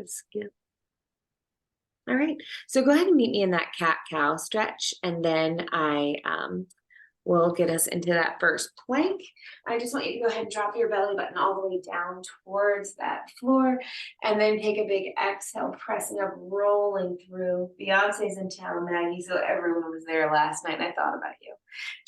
was good. All right, so go ahead and meet me in that cat-cow stretch, and then I will get us into that first plank. I just want you to go ahead and drop your belly button all the way down towards that floor, and then take a big exhale, pressing up, rolling through. Beyonce's in town, Maggie, so everyone was there last night, and I thought about you.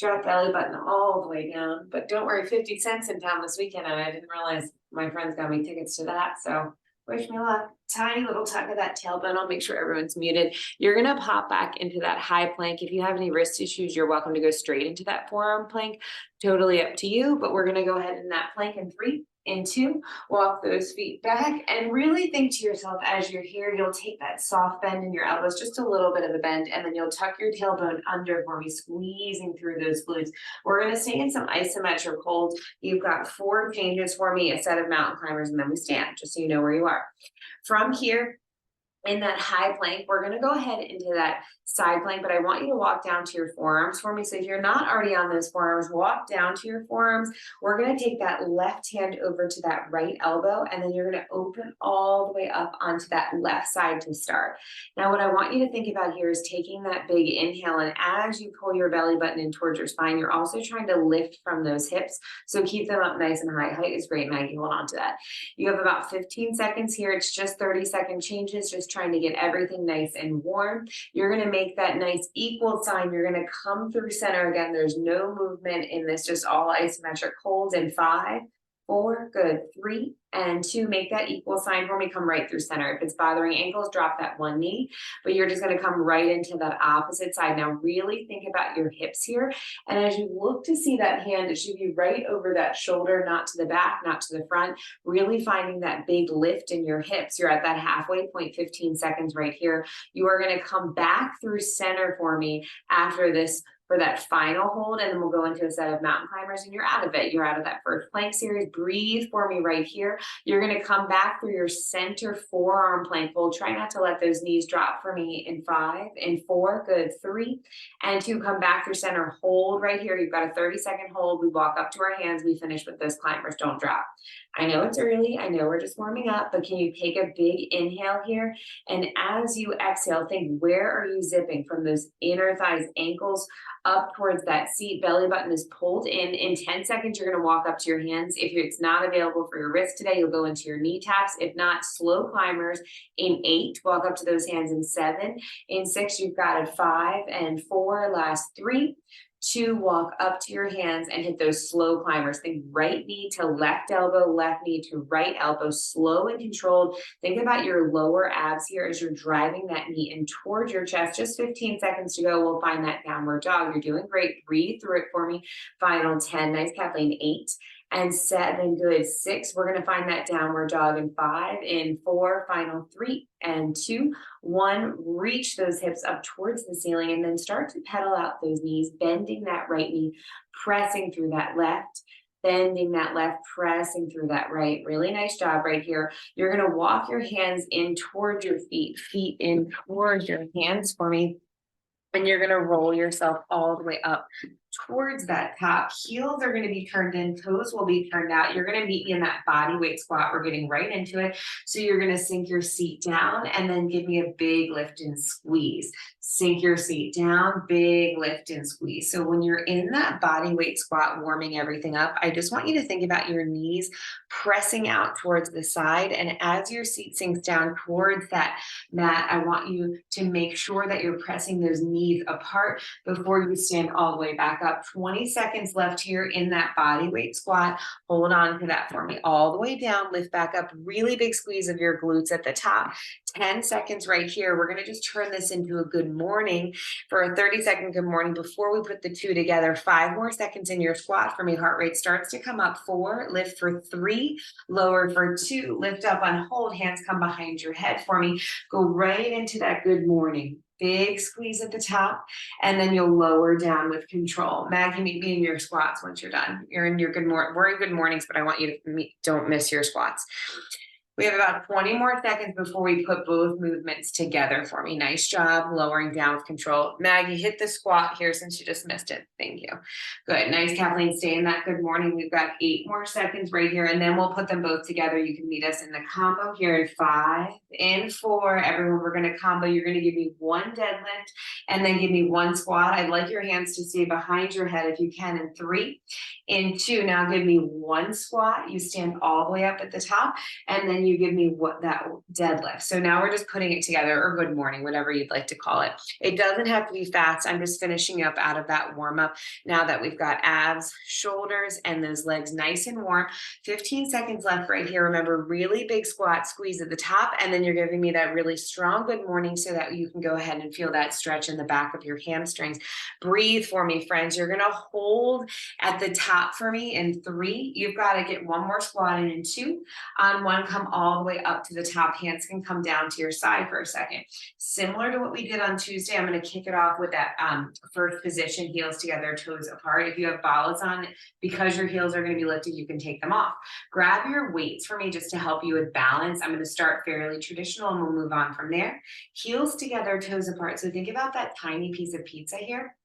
Drop belly button all the way down, but don't worry, 50 Cent's in town this weekend, and I didn't realize my friends got me tickets to that, so wish me luck. Tiny little tug of that tailbone. I'll make sure everyone's muted. You're going to pop back into that high plank. If you have any wrist issues, you're welcome to go straight into that forearm plank. Totally up to you, but we're going to go ahead in that plank in 3 and 2. Walk those feet back and really think to yourself as you're here, you'll take that soft bend in your elbows, just a little bit of a bend, and then you'll tuck your tailbone under for me, squeezing through those glutes. We're going to stay in some isometric holds. You've got 4 changes for me, a set of mountain climbers, and then we stand, just so you know where you are. From here, in that high plank, we're going to go ahead into that side plank, but I want you to walk down to your forearms for me. So if you're not already on those forearms, walk down to your forearms. We're going to take that left hand over to that right elbow, and then you're going to open all the way up onto that left side to start. Now, what I want you to think about here is taking that big inhale, and as you pull your belly button in towards your spine, you're also trying to lift from those hips. So keep them up nice and high. Height is great, Maggie. Hold on to that. You have about 15 seconds here. It's just 30-second changes, just trying to get everything nice and warm. You're going to make that nice equal sign. You're going to come through center again. There's no movement in this, just all isometric holds in 5, 4, good, 3 and 2. Make that equal sign for me. Come right through center. If it's bothering ankles, drop that one knee, but you're just going to come right into that opposite side. Now really think about your hips here, and as you look to see that hand, it should be right over that shoulder, not to the back, not to the front. Really finding that big lift in your hips. You're at that halfway point, 15 seconds right here. You are going to come back through center for me after this for that final hold, and then we'll go into a set of mountain climbers, and you're out of it. You're out of that first plank series. Breathe for me right here. You're going to come back through your center forearm plank hold. Try not to let those knees drop for me in 5 and 4, good, 3 and 2. Come back through center, hold right here. You've got a 30-second hold. We walk up to our hands. We finish with those climbers. Don't drop. I know it's early. I know we're just warming up, but can you take a big inhale here? And as you exhale, think, where are you zipping from those inner thighs, ankles, up towards that seat, belly button is pulled in. In 10 seconds, you're going to walk up to your hands. If it's not available for your wrist today, you'll go into your knee taps. If not, slow climbers. In 8, walk up to those hands. In 7, in 6, you've got it. 5 and 4, last 3, 2, walk up to your hands and hit those slow climbers. Think right knee to left elbow, left knee to right elbow, slow and controlled. Think about your lower abs here as you're driving that knee in towards your chest. Just 15 seconds to go. We'll find that downward dog. You're doing great. Breathe through it for me. Final 10. Nice, Kathleen. 8 and 7, good. 6, we're going to find that downward dog in 5 and 4, final 3 and 2, 1. Reach those hips up towards the ceiling, and then start to pedal out those knees, bending that right knee, pressing through that left, bending that left, pressing through that right. Really nice job right here. You're going to walk your hands in towards your feet in towards your hands for me. And you're going to roll yourself all the way up towards that top. Heels are going to be turned in, toes will be turned out. You're going to meet me in that body weight squat. We're getting right into it. So you're going to sink your seat down and then give me a big lift and squeeze. Sink your seat down, big lift and squeeze. So when you're in that body weight squat, warming everything up, I just want you to think about your knees pressing out towards the side. And as your seat sinks down towards that mat, I want you to make sure that you're pressing those knees apart before you stand all the way back up. 20 seconds left here in that body weight squat. Hold on to that for me. All the way down, lift back up, really big squeeze of your glutes at the top. 10 seconds right here. We're going to just turn this into a good morning for a 30-second good morning before we put the 2 together. 5 more seconds in your squat for me. Heart rate starts to come up. 4, lift for 3, lower for 2, lift up on hold. Hands come behind your head for me. Go right into that good morning. Big squeeze at the top, and then you'll lower down with control. Maggie, meet me in your squats once you're done. You're in your good morning. We're in good mornings, but I want you to don't miss your squats. We have about 20 more seconds before we put both movements together for me. Nice job lowering down with control. Maggie, hit the squat here since you just missed it. Thank you. Good. Nice, Kathleen. Stay in that good morning. We've got 8 more seconds right here, and then we'll put them both together. You can meet us in the combo here in 5, in 4. Everyone, we're going to combo. You're going to give me 1 deadlift and then give me 1 squat. I'd like your hands to stay behind your head if you can in 3. In 2, now give me 1 squat. You stand all the way up at the top, and then you give me what that deadlift. So now we're just putting it together, or good morning, whatever you'd like to call it. It doesn't have to be fast. I'm just finishing up out of that warm up now that we've got abs, shoulders, and those legs nice and warm. 15 seconds left right here. Remember, really big squat, squeeze at the top, and then you're giving me that really strong good morning so that you can go ahead and feel that stretch in the back of your hamstrings. Breathe for me, friends. You're gonna hold at the top for me in 3. You've got to get 1 more squat in 2. On 1, come all the way up to the top. Hands can come down to your side for a second. Similar to what we did on Tuesday, I'm going to kick it off with that first position, heels together, toes apart. If you have Balas on, because your heels are going to be lifted, you can take them off. Grab your weights for me just to help you with balance. I'm going to start fairly traditional and we'll move on from there. Heels together, toes apart. So think about that tiny piece of pizza here.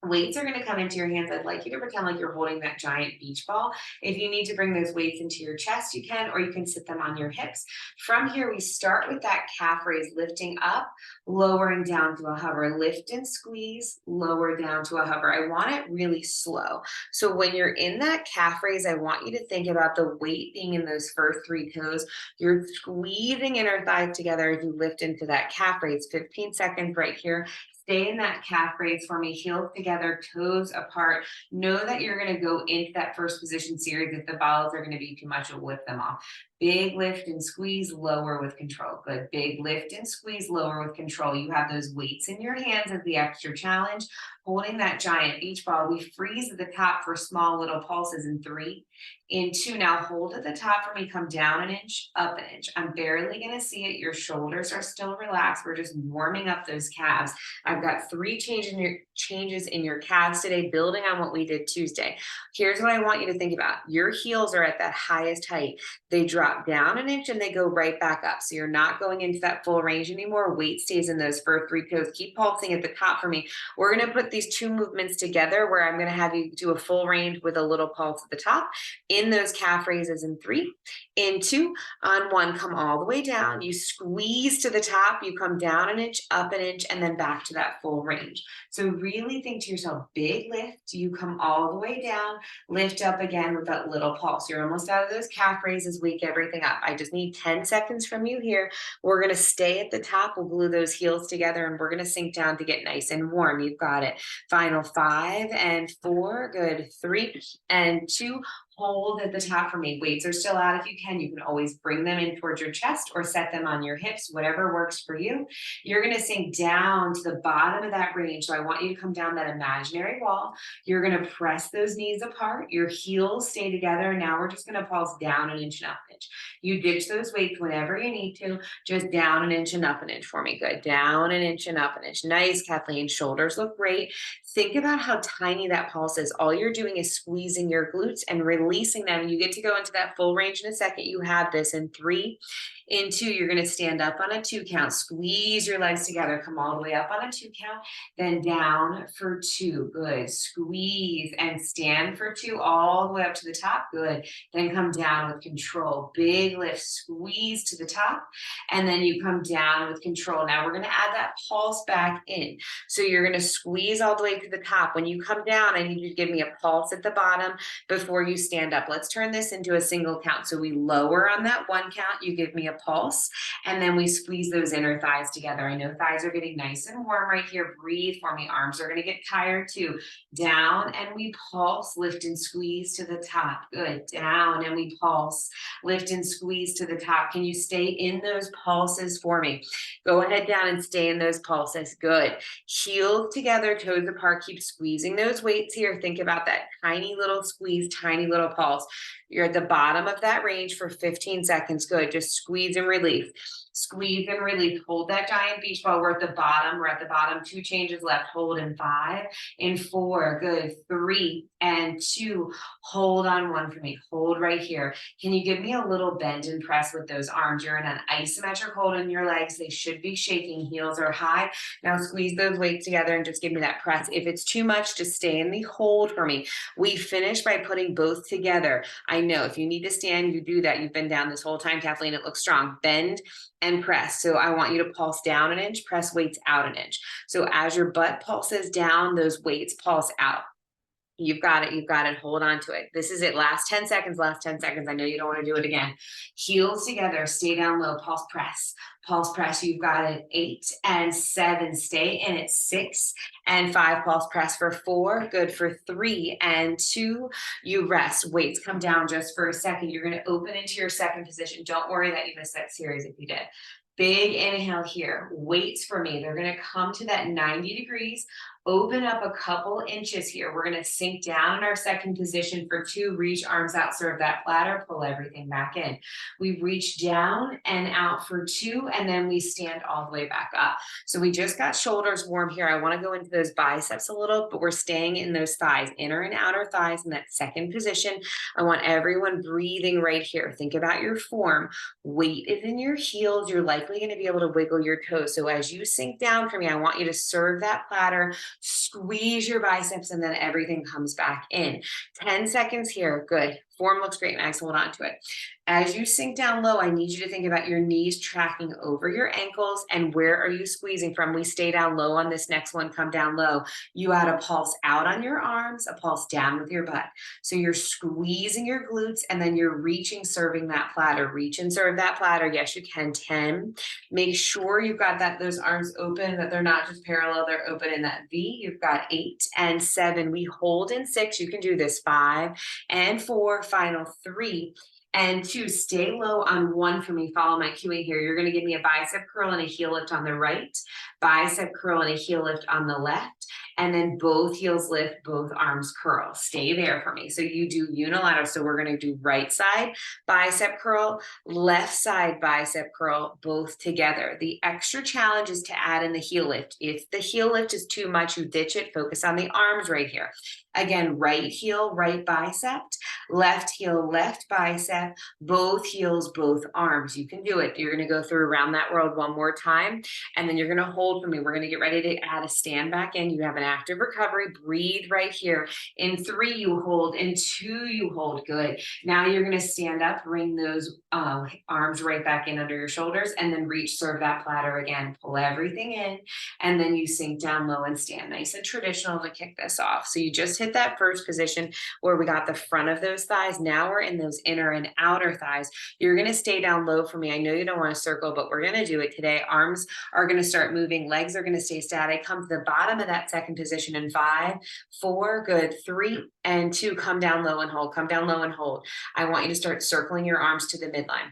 Weights are going to come into your hands. I'd like you to pretend like you're holding that giant beach ball. If you need to bring those weights into your chest, you can, or you can sit them on your hips. From here, we start with that calf raise, lifting up, lowering down to a hover, lift and squeeze, lower down to a hover. I want it really slow. So when you're in that calf raise, I want you to think about the weight being in those first 3 toes. You're squeezing inner thighs together as you lift into that calf raise. 15 seconds right here. Stay in that calf raise for me, heels together, toes apart. Know that you're going to go into that first position series. If the balls are going to be too much, you'll lift them off. Big lift and squeeze, lower with control. Good. Big lift and squeeze, lower with control. You have those weights in your hands as the extra challenge. Holding that giant beach ball, we freeze at the top for small little pulses in 3. In 2, now hold at the top for me, come down an inch, up an inch. I'm barely going to see it. Your shoulders are still relaxed. We're just warming up those calves. I've got 3 changes in your calves today, building on what we did Tuesday. Here's what I want you to think about. Your heels are at that highest height. They drop down an inch and they go right back up. So you're not going into that full range anymore. Weight stays in those first 3 toes. Keep pulsing at the top for me. We're going to put these 2 movements together where I'm going to have you do a full range with a little pulse at the top in those calf raises in 3. In 2, on 1, come all the way down. You squeeze to the top. You come down an inch, up an inch, and then back to that full range. So really think to yourself, big lift. You come all the way down, lift up again with that little pulse. You're almost out of those calf raises. Wake everything up. I just need 10 seconds from you here. We're going to stay at the top. We'll glue those heels together and we're going to sink down to get nice and warm. You've got it. Final 5 and 4. Good. 3 and 2. Hold at the top for me. Weights are still out if you can. You can always bring them in towards your chest or set them on your hips, whatever works for you. You're going to sink down to the bottom of that range. So I want you to come down that imaginary wall. You're going to press those knees apart. Your heels stay together. And now we're just going to pulse down an inch and up an inch. You ditch those weights whenever you need to. Just down an inch and up an inch for me. Good. Down an inch and up an inch. Nice, Kathleen. Shoulders look great. Think about how tiny that pulse is. All you're doing is squeezing your glutes and releasing them. You get to go into that full range in a second. You have this in 3. In 2, you're going to stand up on a 2 count. Squeeze your legs together. Come all the way up on a 2 count. Then down for 2. Good. Squeeze and stand for 2 all the way up to the top. Good. Then come down with control. Big lift. Squeeze to the top. And then you come down with control. Now we're going to add that pulse back in. So you're going to squeeze all the way to the top. When you come down, I need you to give me a pulse at the bottom before you stand up. Let's turn this into a single count. So we lower on that 1 count. You give me a pulse, and then we squeeze those inner thighs together. I know thighs are getting nice and warm right here. Breathe for me. Arms are going to get tired too. Down and we pulse, lift and squeeze to the top. Good. Down and we pulse, lift and squeeze to the top. Can you stay in those pulses for me? Go ahead down and stay in those pulses. Good. Heels together, toes apart. Keep squeezing those weights here. Think about that tiny little squeeze, tiny little pulse. You're at the bottom of that range for 15 seconds. Good. Just squeeze and release. Squeeze and release. Hold that giant beach ball. We're at the bottom. We're at the bottom. 2 changes left. Hold in 5, in 4. Good. 3 and 2. Hold on 1 for me. Hold right here. Can you give me a little bend and press with those arms? You're in an isometric hold in your legs. They should be shaking. Heels are high. Now squeeze those weights together and just give me that press. If it's too much, just stay in the hold for me. We finish by putting both together. I know if you need to stand, you do that. You've been down this whole time, Kathleen. It looks strong. Bend and press. So I want you to pulse down an inch, press weights out an inch. So as your butt pulses down, those weights pulse out. You've got it. You've got it. Hold on to it. This is it. Last 10 seconds. Last 10 seconds. I know you don't want to do it again. Heels together. Stay down low. Pulse press. Pulse press. You've got it. 8 and 7. Stay in it. 6 and 5. Pulse press for 4. Good for 3 and 2. You rest. Weights come down just for a second. You're going to open into your second position. Don't worry that you missed that series if you did. Big inhale here. Weights for me. They're going to come to that 90 degrees. Open up a couple inches here. We're going to sink down in our second position for 2. Reach arms out, serve that platter, pull everything back in. We reach down and out for 2, and then we stand all the way back up. So we just got shoulders warm here. I want to go into those biceps a little, but we're staying in those thighs, inner and outer thighs in that second position. I want everyone breathing right here. Think about your form. Weight is in your heels. You're likely going to be able to wiggle your toes. So as you sink down for me, I want you to serve that platter, squeeze your biceps, and then everything comes back in. 10 seconds here. Good. Form looks great, Max. Hold on to it. As you sink down low, I need you to think about your knees tracking over your ankles and where are you squeezing from? We stay down low on this next one. Come down low. You add a pulse out on your arms, a pulse down with your butt. So you're squeezing your glutes and then you're reaching, serving that platter. Reach and serve that platter. Yes, you can. 10. Make sure you've got those arms open, that they're not just parallel, they're open in that V. You've got 8 and 7. We hold in 6. You can do this. 5 and 4. Final 3 and 2. Stay low on 1 for me. Follow my cueing here. You're going to give me a bicep curl and a heel lift on the right, bicep curl and a heel lift on the left, and then both heels lift, both arms curl. Stay there for me. So you do unilateral. So we're going to do right side bicep curl, left side bicep curl, both together. The extra challenge is to add in the heel lift. If the heel lift is too much, you ditch it. Focus on the arms right here. Again, right heel, right bicep, left heel, left bicep, both heels, both arms. You can do it. You're going to go through around that world one more time, and then you're going to hold for me. We're going to get ready to add a stand back in. You have an active recovery. Breathe right here. In 3, you hold. In 2, you hold. Good. Now you're going to stand up, bring those arms right back in under your shoulders, and then reach, serve that platter again. Pull everything in, and then you sink down low and stand. Nice and traditional to kick this off. So you just hit that first position where we got the front of those thighs. Now we're in those inner and outer thighs. You're going to stay down low for me. I know you don't want to circle, but we're going to do it today. Arms are going to start moving. Legs are going to stay static. Come to the bottom of that second position in 5, 4, good, 3 and 2. Come down low and hold. Come down low and hold. I want you to start circling your arms to the midline.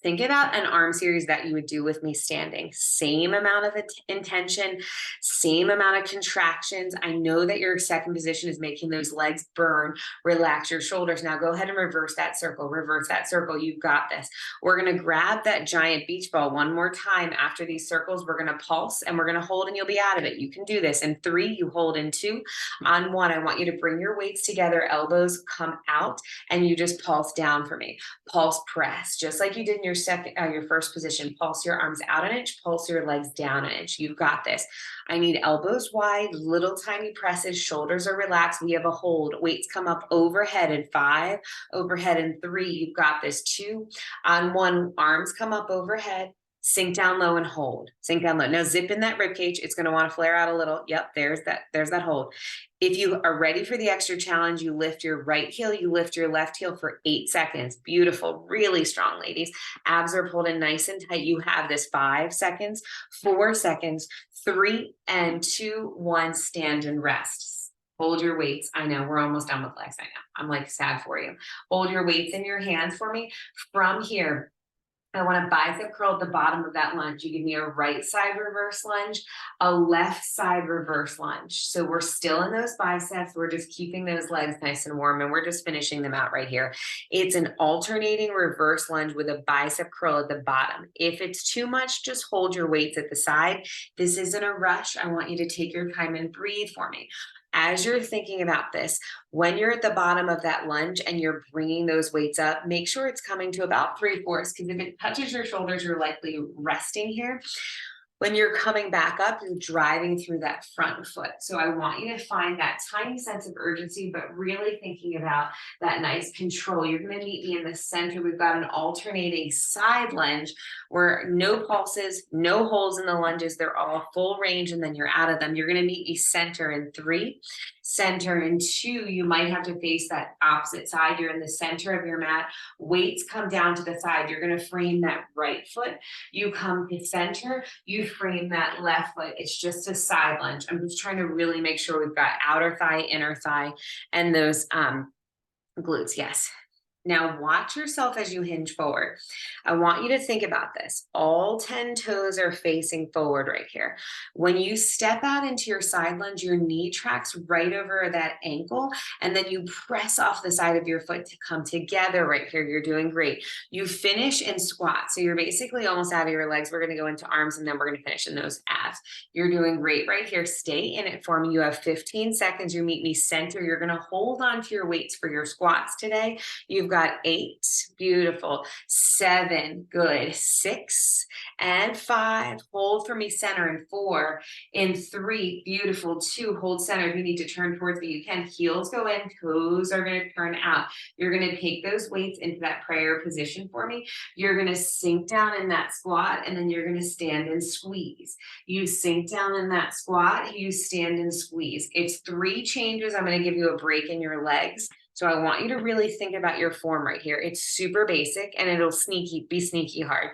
Think about an arm series that you would do with me standing. Same amount of intention, same amount of contractions. I know that your second position is making those legs burn. Relax your shoulders. Now go ahead and reverse that circle. Reverse that circle. You've got this. We're going to grab that giant beach ball one more time. After these circles, we're going to pulse and we're going to hold and you'll be out of it. You can do this. In 3, you hold. In 2, on 1, I want you to bring your weights together. Elbows come out and you just pulse down for me. Pulse press, just like you did in your first position. Pulse your arms out an inch, pulse your legs down an inch. You've got this. I need elbows wide, little tiny presses, shoulders are relaxed. We have a hold. Weights come up overhead in 5, overhead in 3. You've got this. 2, on 1, arms come up overhead. Sink down low and hold. Sink down low. Now zip in that rib cage. It's going to want to flare out a little. Yep, there's that hold. If you are ready for the extra challenge, you lift your right heel, you lift your left heel for 8 seconds. Beautiful, really strong, ladies. Abs are pulled in nice and tight. You have this. 5 seconds, 4 seconds, 3 and 2, 1, stand and rest. Hold your weights. I know we're almost done with legs. I know. I'm like sad for you. Hold your weights in your hands for me. From here, I want a bicep curl at the bottom of that lunge. You give me a right side reverse lunge, a left side reverse lunge. So we're still in those biceps. We're just keeping those legs nice and warm, and we're just finishing them out right here. It's an alternating reverse lunge with a bicep curl at the bottom. If it's too much, just hold your weights at the side. This isn't a rush. I want you to take your time and breathe for me. As you're thinking about this, when you're at the bottom of that lunge and you're bringing those weights up, make sure it's coming to about 3/4, because if it touches your shoulders, you're likely resting here. When you're coming back up, you're driving through that front foot. So I want you to find that tiny sense of urgency, but really thinking about that nice control. You're going to meet me in the center. We've got an alternating side lunge where no pulses, no holes in the lunges. They're all full range, and then you're out of them. You're going to meet me center in 3, center in 2. You might have to face that opposite side. You're in the center of your mat. Weights come down to the side. You're going to frame that right foot. You come to center. You frame that left foot. It's just a side lunge. I'm just trying to really make sure we've got outer thigh, inner thigh, and those glutes. Yes. Now watch yourself as you hinge forward. I want you to think about this. All 10 toes are facing forward right here. When you step out into your side lunge, your knee tracks right over that ankle, and then you press off the side of your foot to come together right here. You're doing great. You finish in squat. So you're basically almost out of your legs. We're going to go into arms, and then we're going to finish in those abs. You're doing great right here. Stay in it for me. You have 15 seconds. You meet me center. You're going to hold on to your weights for your squats today. You've got 8, beautiful, 7, good, 6 and 5, hold for me center, and 4, in 3, beautiful, 2, hold center. If you need to turn towards me, you can. Heels go in, toes are going to turn out. You're going to take those weights into that prayer position for me. You're going to sink down in that squat, and then you're going to stand and squeeze. You sink down in that squat, you stand and squeeze. It's 3 changes. I'm going to give you a break in your legs. So I want you to really think about your form right here. It's super basic, and it'll be sneaky hard.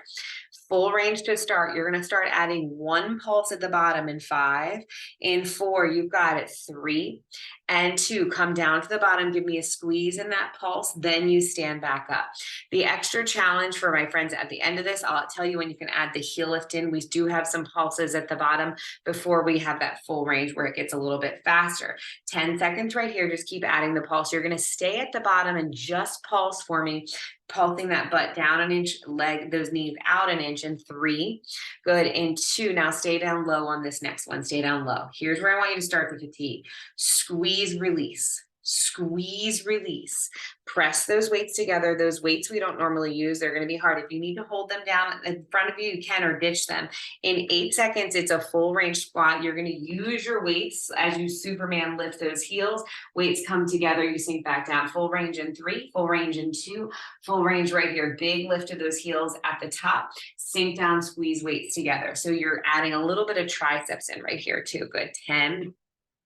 Full range to start. You're going to start adding 1 pulse at the bottom in 5. In 4, you've got it. 3 and 2. Come down to the bottom. Give me a squeeze in that pulse. Then you stand back up. The extra challenge for my friends at the end of this, I'll tell you when you can add the heel lift in. We do have some pulses at the bottom before we have that full range where it gets a little bit faster. 10 seconds right here. Just keep adding the pulse. You're going to stay at the bottom and just pulse for me. Pulsing that butt down an inch, leg, those knees out an inch in 3. Good. In 2. Now stay down low on this next one. Stay down low. Here's where I want you to start the fatigue. Squeeze, release. Squeeze, release. Press those weights together. Those weights we don't normally use. They're going to be hard. If you need to hold them down in front of you, you can, or ditch them. In 8 seconds, it's a full range squat. You're going to use your weights as you Superman lift those heels. Weights come together. You sink back down. Full range in 3, full range in 2, full range right here. Big lift of those heels at the top. Sink down, squeeze weights together. So you're adding a little bit of triceps in right here too. Good. 10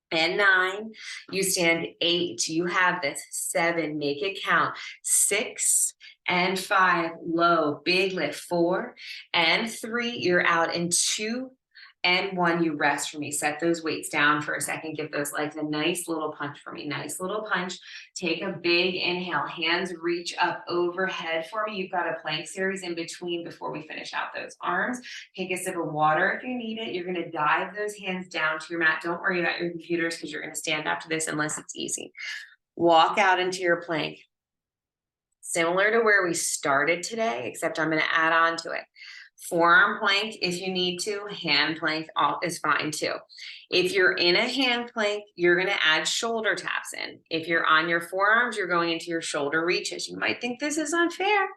and 9, you stand. 8, you have this. 7, make it count. 6 and 5, low, big lift. 4 and 3, you're out. In 2 and 1, you rest for me. Set those weights down for a second. Give those legs a nice little punch for me. Nice little punch. Take a big inhale. Hands reach up overhead for me. You've got a plank series in between before we finish out those arms. Take a sip of water if you need it. You're going to dive those hands down to your mat. Don't worry about your computers, because you're going to stand after this unless it's easy. Walk out into your plank. Similar to where we started today, except I'm going to add on to it. Forearm plank if you need to. Hand plank is fine too. If you're in a hand plank, you're going to add shoulder taps in. If you're on your forearms, you're going into your shoulder reaches. You might think this is unfair,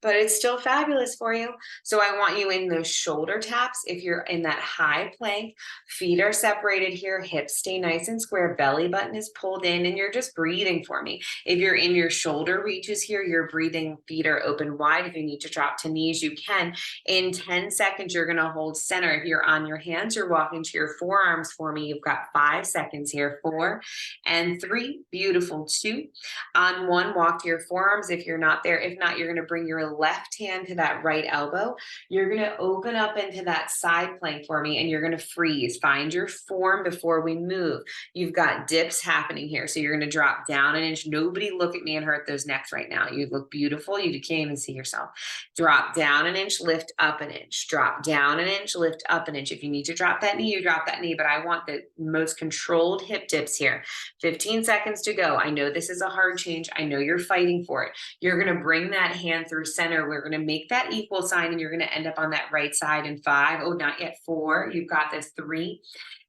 but it's still fabulous for you. So I want you in those shoulder taps. If you're in that high plank, feet are separated here, hips stay nice and square, belly button is pulled in, and you're just breathing for me. If you're in your shoulder reaches here, you're breathing, feet are open wide. If you need to drop to knees, you can. In In 10 seconds, you're gonna hold center. If you're on your hands, you're walking to your forearms for me. You've got 5 seconds here, 4 and 3, beautiful, 2. On 1, walk to your forearms if you're not there. If not, you're gonna bring your left hand to that right elbow. You're gonna open up into that side plank for me and you're gonna freeze. Find your form before we move. You've got dips happening here. So you're gonna drop down an inch. Nobody look at me and hurt those necks right now. You look beautiful. You can't even see yourself. Drop down an inch, lift up an inch. Drop down an inch, lift up an inch. If you need to drop that knee, you drop that knee, but I want the most controlled hip dips here. 15 seconds to go. I know this is a hard change. I know you're fighting for it. You're going to bring that hand through center. We're going to make that equal sign and you're going to end up on that right side in 5. Oh, not yet. 4. You've got this. 3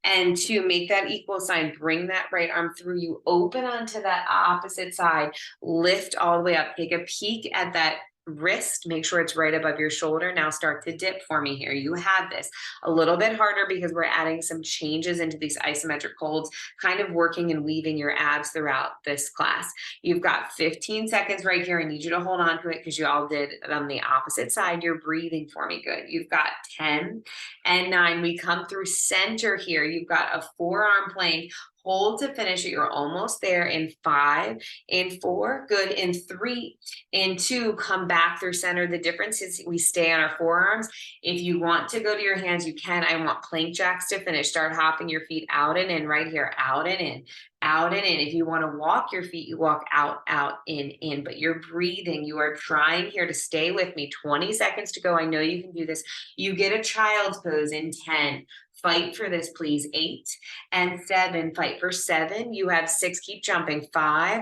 and 2. Make that equal sign. Bring that right arm through. You open onto that opposite side. Lift all the way up. Take a peek at that wrist, make sure it's right above your shoulder. Now start to dip for me here. You have this. A little bit harder because we're adding some changes into these isometric holds, kind of working and weaving your abs throughout this class. You've got 15 seconds right here. I need you to hold on to it because you all did it on the opposite side. You're breathing for me. Good. You've got 10 and 9. We come through center here. You've got a forearm plank. Hold to finish it. You're almost there in 5, in 4, good, in 3, in 2, come back through center. The difference is we stay on our forearms. If you want to go to your hands, you can. I want plank jacks to finish. Start hopping your feet out and in right here, out and in, out and in. If you want to walk your feet, you walk out, out, in, but you're breathing. You are trying here to stay with me. 20 seconds to go. I know you can do this. You get a child's pose in 10. Fight for this, please. 8 and 7. Fight for 7. You have 6. Keep jumping. 5,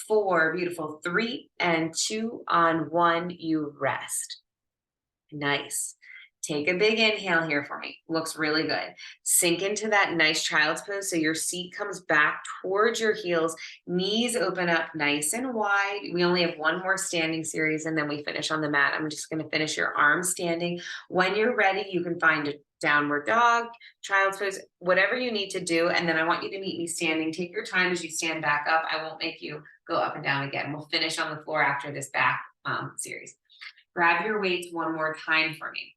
4. Beautiful. 3 and 2 on 1. You rest. Nice. Take a big inhale here for me. Looks really good. Sink into that nice child's pose. So your seat comes back towards your heels. Knees open up nice and wide. We only have one more standing series and then we finish on the mat. I'm just going to finish your arms standing. When you're ready, you can find a downward dog, child's pose, whatever you need to do. And then I want you to meet me standing. Take your time as you stand back up. I won't make you go up and down again. We'll finish on the floor after this back series. Grab your weights one more time for me.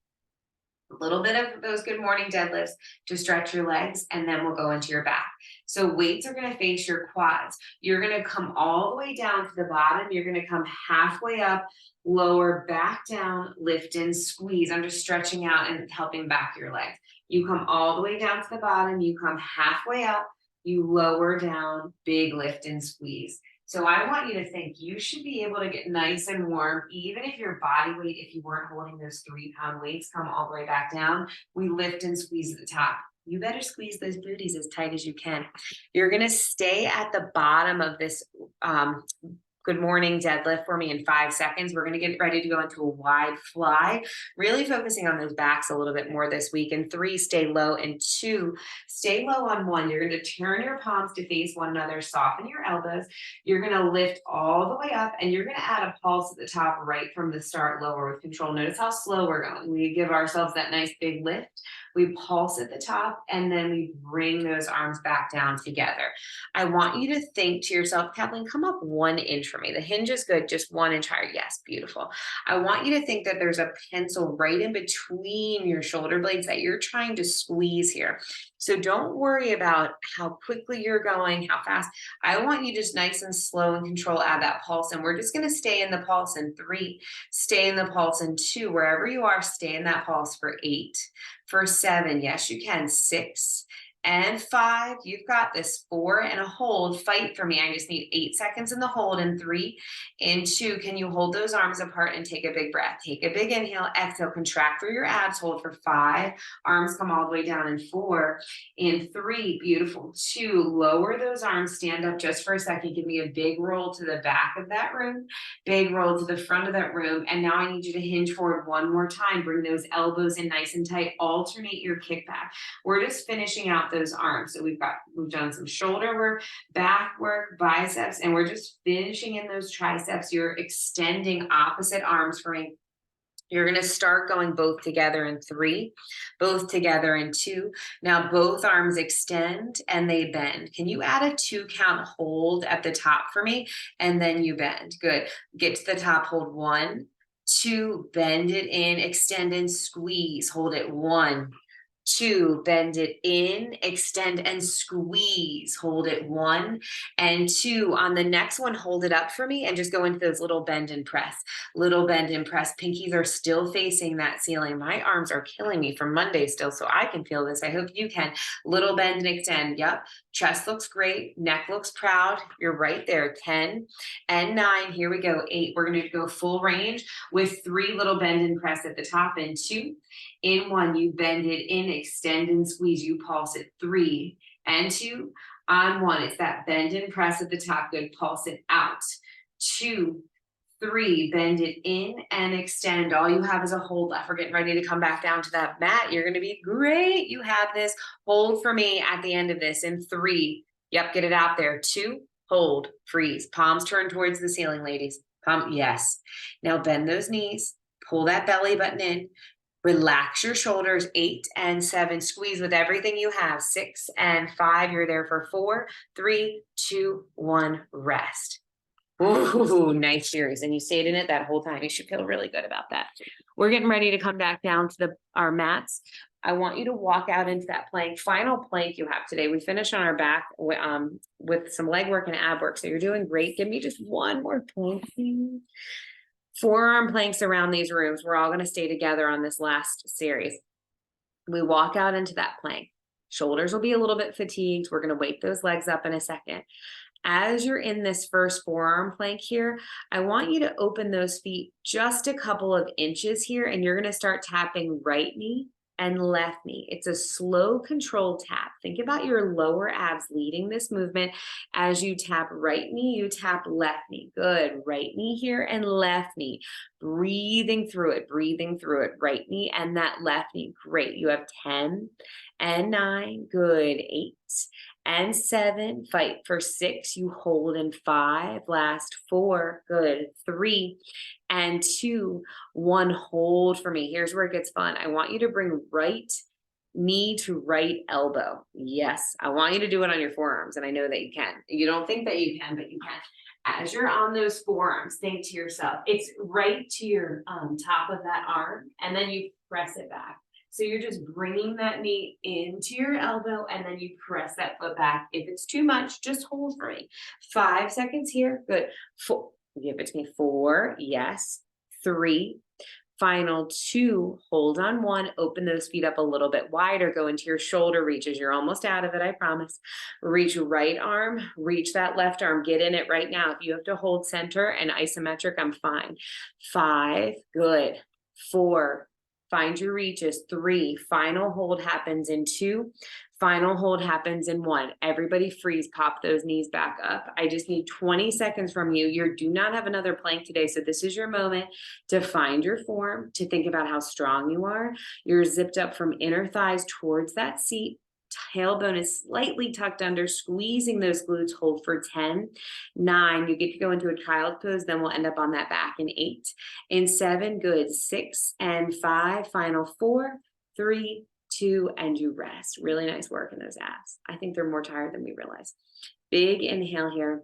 A little bit of those good morning deadlifts to stretch your legs, and then we'll go into your back. So weights are going to face your quads. You're going to come all the way down to the bottom. You're going to come halfway up, lower, back down, lift and squeeze. I'm just stretching out and helping back your legs. You come all the way down to the bottom. You come halfway up. You lower down, big lift and squeeze. So I want you to think you should be able to get nice and warm, even if your body weight, if you weren't holding those 3-pound weights, come all the way back down. We lift and squeeze at the top. You better squeeze those booties as tight as you can. You're going to stay at the bottom of this good morning deadlift for me in 5 seconds. We're going to get ready to go into a wide fly, really focusing on those backs a little bit more this week. And 3, stay low. And 2, stay low on 1. You're going to turn your palms to face one another, soften your elbows. You're going to lift all the way up and you're going to add a pulse at the top right from the start, lower with control. Notice how slow we're going. We give ourselves that nice big lift. We pulse at the top and then we bring those arms back down together. I want you to think to yourself, Kathleen, come up 1 inch for me. The hinge is good, just 1 inch higher. Yes, beautiful. I want you to think that there's a pencil right in between your shoulder blades that you're trying to squeeze here. So don't worry about how quickly you're going, how fast. I want you just nice and slow and control, add that pulse. And we're just going to stay in the pulse in 3, stay in the pulse in 2, wherever you are, stay in that pulse for 8, for 7. Yes, you can. 6 and 5. You've got this. 4 and a hold. Fight for me. I just need 8 seconds in the hold. And 3 and 2. Can you hold those arms apart and take a big breath? Take a big inhale. Exhale. Contract through your abs. Hold for 5. Arms come all the way down in 4 and 3. Beautiful. 2. Lower those arms. Stand up just for a second. Give me a big roll to the back of that room. Big roll to the front of that room. And now I need you to hinge forward one more time. Bring those elbows in nice and tight. Alternate your kickback. We're just finishing out those arms. So we've done some shoulder work, back work, biceps, and we're just finishing in those triceps. You're extending opposite arms for me. You're going to start going both together in 3, both together in 2. Now both arms extend and they bend. Can you add a 2 count hold at the top for me? And then you bend. Good. Get to the top, hold 1, 2, bend it in, extend and squeeze, hold it, 1, 2, bend it in, extend and squeeze, hold it, 1 and 2. On the next one, hold it up for me and just go into those little bend and press, little bend and press. Pinkies are still facing that ceiling. My arms are killing me from Monday still, so I can feel this. I hope you can. Little bend and extend. Yep. Chest looks great. Neck looks proud. You're right there. 10 and 9. Here we go. 8. We're going to go full range with 3 little bend and press at the top and 2. In 1, you bend it in, extend and squeeze. You pulse it, 3 and 2. On 1, it's that bend and press at the top. Good. Pulse it out. 2, 3, bend it in and extend. All you have is a hold left. We're getting ready to come back down to that mat. You're going to be great. You have this. Hold for me at the end of this in 3. Yep, get it out there. 2, hold, freeze. Palms turn towards the ceiling, ladies. Yes. Now bend those knees. Pull that belly button in. Relax your shoulders. 8 and 7. Squeeze with everything you have. 6 and 5. You're there for 4, 3, 2, 1. Rest. Ooh, nice series. And you stayed in it that whole time. You should feel really good about that. We're getting ready to come back down to our mats. I want you to walk out into that plank. Final plank you have today. We finished on our back with some leg work and ab work. So you're doing great. Give me just one more plank. Forearm planks around these rooms. We're all going to stay together on this last series. We walk out into that plank. Shoulders will be a little bit fatigued. We're going to wake those legs up in a second. As you're in this first forearm plank here, I want you to open those feet just a couple of inches here, and you're going to start tapping right knee and left knee. It's a slow controlled tap. Think about your lower abs leading this movement. As you tap right knee, you tap left knee. Good. Right knee here and left knee. Breathing through it, breathing through it. Right knee and that left knee. Great. You have 10 and 9. Good. 8 and 7. Fight for 6. You hold in 5. Last 4. Good. 3 and 2. 1. Hold for me. Here's where it gets fun. I want you to bring right knee to right elbow. Yes, I want you to do it on your forearms, and I know that you can. You don't think that you can, but you can. As you're on those forearms, think to yourself, it's right to your top of that arm, and then you press it back. So you're just bringing that knee into your elbow, and then you press that foot back. If it's too much, just hold for me. 5 seconds here. Good. 4. Give it to me. 4. Yes. 3. Final 2. Hold on 1. Open those feet up a little bit wider. Go into your shoulder reaches. You're almost out of it, I promise. Reach right arm. Reach that left arm. Get in it right now. If you have to hold center and isometric, I'm fine. 5. Good. 4. Find your reaches. 3. Final hold happens in 2. Final hold happens in 1. Everybody freeze, pop those knees back up. I just need 20 seconds from you. You do not have another plank today, so this is your moment to find your form, to think about how strong you are. You're zipped up from inner thighs towards that seat. Tailbone is slightly tucked under, squeezing those glutes. Hold for 10, 9. You get to go into a child pose, then we'll end up on that back in 8, in 7. Good. 6 and 5. Final 4, 3, 2, and you rest. Really nice work in those abs. I think they're more tired than we realize. Big inhale here.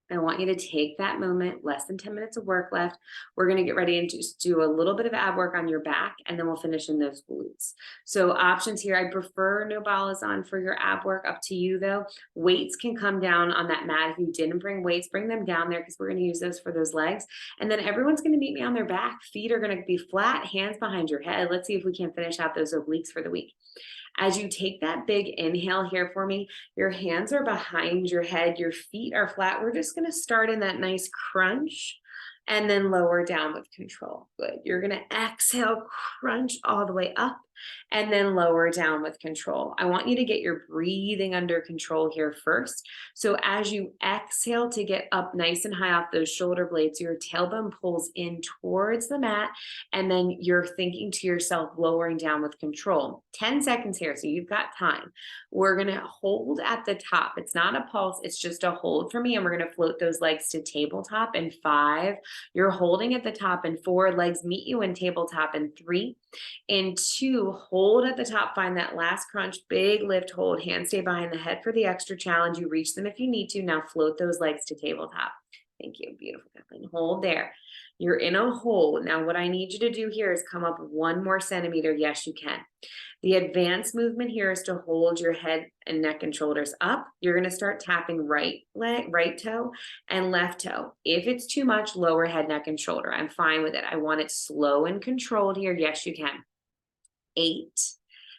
I want you to take that moment, less than 10 minutes of work left. We're going to get ready and just do a little bit of ab work on your back, and then we'll finish in those glutes. So options here, I prefer no balas on for your ab work. Up to you though. Weights can come down on that mat. If you didn't bring weights, bring them down there because we're going to use those for those legs. And then everyone's going to meet me on their back. Feet are going to be flat, hands behind your head. Let's see if we can finish out those obliques for the week. As you take that big inhale here for me, your hands are behind your head, your feet are flat. We're just going to start in that nice crunch and then lower down with control. Good. You're going to exhale, crunch all the way up, and then lower down with control. I want you to get your breathing under control here first. So as you exhale to get up nice and high off those shoulder blades, your tailbone pulls in towards the mat, and then you're thinking to yourself, lowering down with control. 10 seconds here, so you've got time. We're going to hold at the top. It's not a pulse, it's just a hold for me, and we're going to float those legs to tabletop in 5. You're holding at the top in 4. Legs meet you in tabletop in 3. In 2, hold at the top, find that last crunch, big lift, hold, hands stay behind the head for the extra challenge. You reach them if you need to. Now float those legs to tabletop. Thank you. Beautiful, Kathleen. Hold there. You're in a hold. Now, what I need you to do here is come up 1 more centimeter. Yes, you can. The advanced movement here is to hold your head and neck and shoulders up. You're going to start tapping right leg, right toe and left toe. If it's too much, lower head, neck, and shoulder. I'm fine with it. I want it slow and controlled here. Yes, you can. 8,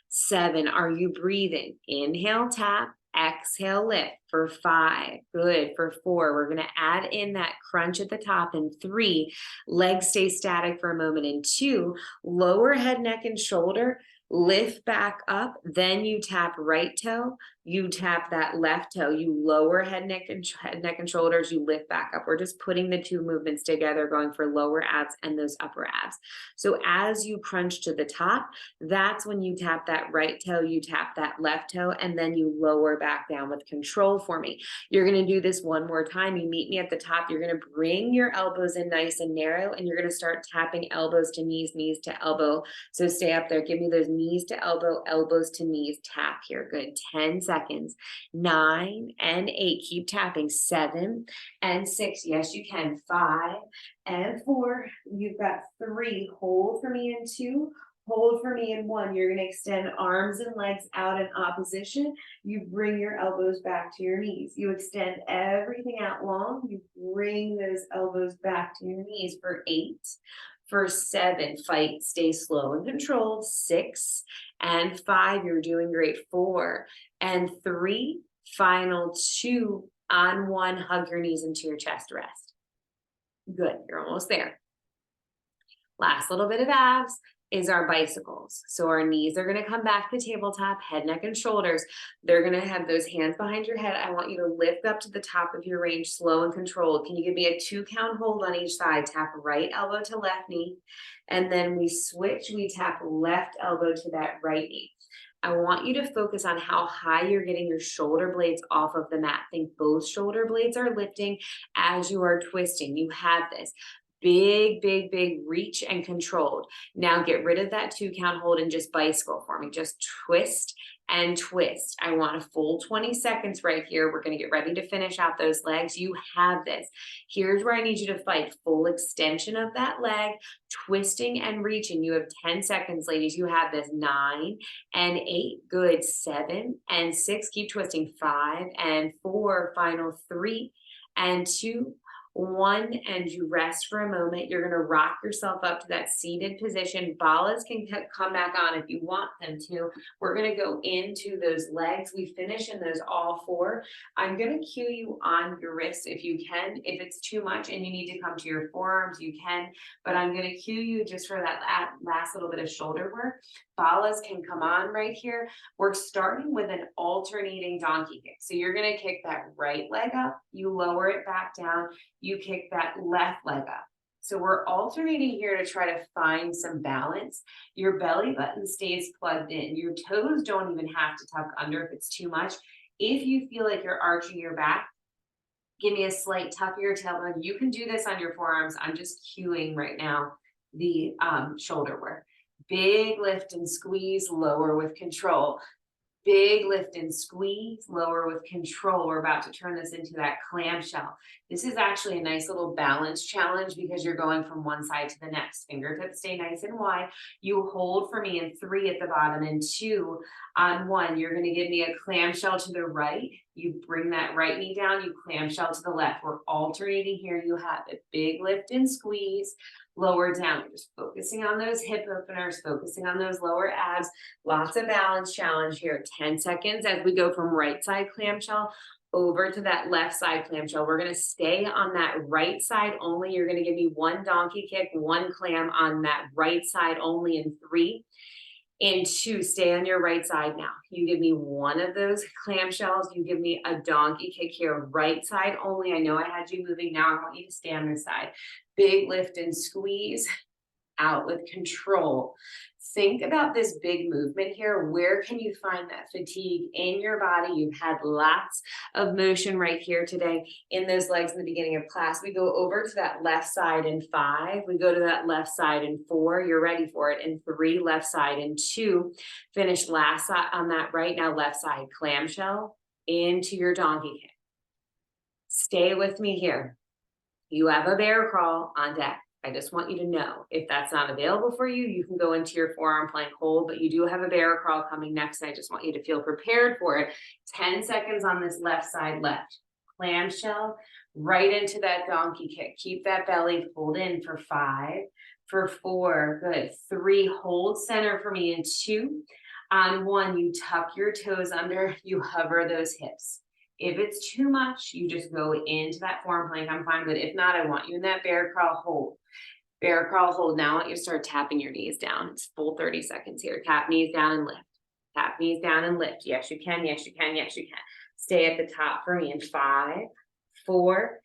7. Are you breathing? Inhale, tap. Exhale, lift for 5. Good. For 4, we're going to add in that crunch at the top. And 3, legs stay static for a moment. And 2, lower head, neck, and shoulder. Lift back up. Then you tap right toe. You tap that left toe. You lower head, neck, and shoulders. You lift back up. We're just putting the 2 movements together, going for lower abs and those upper abs. So as you crunch to the top, that's when you tap that right toe, you tap that left toe, and then you lower back down with control for me. You're going to do this 1 more time. You meet me at the top. You're going to bring your elbows in nice and narrow, and you're going to start tapping elbows to knees, knees to elbow. So stay up there. Give me those knees to elbow, elbows to knees. Tap here. Good. 10 seconds. 9 and 8. Keep tapping. 7 and 6. Yes, you can. 5 and 4. You've got 3. Hold for me in 2. Hold for me in 1. You're going to extend arms and legs out in opposition. You bring your elbows back to your knees. You extend everything out long. You bring those elbows back to your knees for 8. For 7, fight, stay slow and controlled. 6 and 5, you're doing great. 4 and 3, final 2 on 1, hug your knees into your chest, rest. Good, you're almost there. Last little bit of abs is our bicycles. So our knees are going to come back to tabletop, head, neck, and shoulders. They're going to have those hands behind your head. I want you to lift up to the top of your range, slow and controlled. Can you give me a 2 count hold on each side? Tap right elbow to left knee. And then we switch, we tap left elbow to that right knee. I want you to focus on how high you're getting your shoulder blades off of the mat. Think both shoulder blades are lifting as you are twisting. You have this. Big, big, big reach and controlled. Now get rid of that 2 count hold and just bicycle for me. Just twist and twist. I want a full 20 seconds right here. We're going to get ready to finish out those legs. You have this. Here's where I need you to fight. Full extension of that leg, twisting and reaching. You have 10 seconds, ladies. You have this. 9 and 8. Good. 7 and 6. Keep twisting. 5 and 4. Final 3 and 2. 1, and you rest for a moment. You're going to rock yourself up to that seated position. Balas can come back on if you want them to. We're going to go into those legs. We finish in those all 4. I'm going to cue you on your wrists if you can. If it's too much and you need to come to your forearms, you can. But I'm going to cue you just for that last little bit of shoulder work. Balas can come on right here. We're starting with an alternating donkey kick. So you're going to kick that right leg up. You lower it back down. You kick that left leg up. So we're alternating here to try to find some balance. Your belly button stays plugged in. Your toes don't even have to tuck under if it's too much. If you feel like you're arching your back, give me a slight tuck of your tailbone. You can do this on your forearms. I'm just cueing right now the shoulder work. Big lift and squeeze, lower with control. Big lift and squeeze, lower with control. We're about to turn this into that clamshell. This is actually a nice little balance challenge because you're going from one side to the next. Fingertips stay nice and wide. You hold for me in 3 at the bottom and 2 on 1. You're going to give me a clamshell to the right. You bring that right knee down. You clamshell to the left. We're alternating here. You have a big lift and squeeze. Lower down. You're just focusing on those hip openers, focusing on those lower abs. Lots of balance challenge here. 10 seconds as we go from right side clamshell over to that left side clamshell. We're going to stay on that right side only. You're going to give me 1 donkey kick, 1 clam on that right side only in 3. In 2, stay on your right side now. You give me 1 of those clamshells. You give me a donkey kick here, right side only. I know I had you moving. Now I want you to stay on this side. Big lift and squeeze, out with control. Think about this big movement here. Where can you find that fatigue in your body? You've had lots of motion right here today in those legs in the beginning of class. We go over to that left side in 5. We go to that left side in 4. You're ready for it. In 3, left side in 2. Finish last on that right. Now left side clamshell into your donkey kick. Stay with me here. You have a bear crawl on deck. I just want you to know if that's not available for you, you can go into your forearm plank hold, but you do have a bear crawl coming next. And I just want you to feel prepared for it. 10 seconds on this left side left. Clamshell right into that donkey kick. Keep that belly pulled in for 5, for 4, good. 3, hold center for me in 2. On 1, you tuck your toes under, you hover those hips. If it's too much, you just go into that forearm plank. I'm fine with it. If not, I want you in that bear crawl hold. Bear crawl hold. Now I want you to start tapping your knees down. It's full 30 seconds here. Tap knees down and lift. Tap knees down and lift. Yes, you can. Yes, you can. Yes, you can. Stay at the top for me in 5, 4,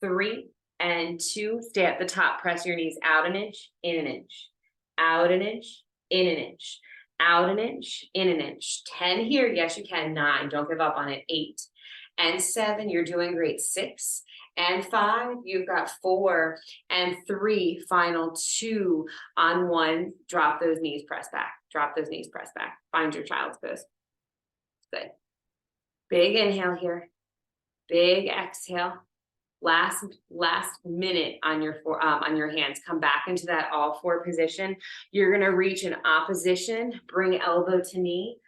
3, and 2. Stay at the top. Press your knees out an inch, in an inch, out an inch, in an inch, out an inch, in an inch. 10 here. Yes, you can. 9. Don't give up on it. 8 and 7. You're doing great. 6 and 5. You've got 4 and 3. Final 2 on 1. Drop those knees. Press back. Drop those knees. Press back. Find your child's pose. Good. Big inhale here. Big exhale. Last minute on your hands. Come back into that all 4 position. You're gonna reach in opposition. Bring elbow to knee.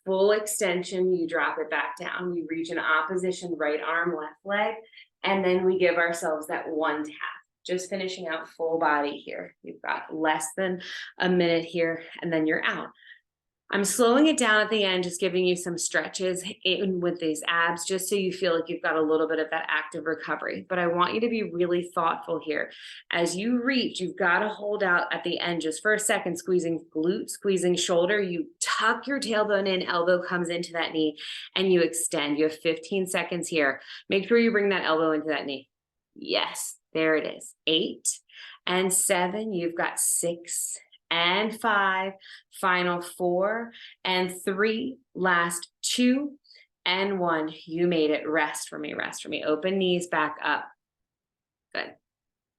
Full extension. You drop it back down. You reach in opposition. Right arm, left leg, and then we give ourselves that 1 tap. Just finishing out full body here. You've got less than a minute here, and then you're out. I'm slowing it down at the end, just giving you some stretches in with these abs, just so you feel like you've got a little bit of that active recovery. But I want you to be really thoughtful here. As you reach, you've got to hold out at the end just for a second, squeezing glute, squeezing shoulder. You tuck your tailbone in, elbow comes into that knee, and you extend. You have 15 seconds here. Make sure you bring that elbow into that knee. Yes, there it is. 8 and 7. You've got 6 and 5, final 4 and 3, last 2 and 1. You made it. Rest for me, rest for me. Open knees back up. Good.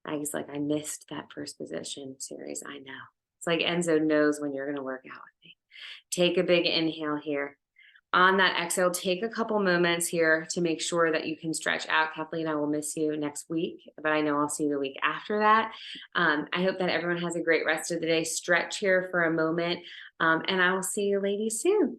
Maggie's like, I missed that first position series. I know. It's like Enzo knows when you're going to work out with me. Take a big inhale here. On that exhale, take a couple moments here to make sure that you can stretch out. Kathleen, I will miss you next week, but I know I'll see you the week after that. I hope that everyone has a great rest of the day. Stretch here for a moment, and I will see you ladies soon.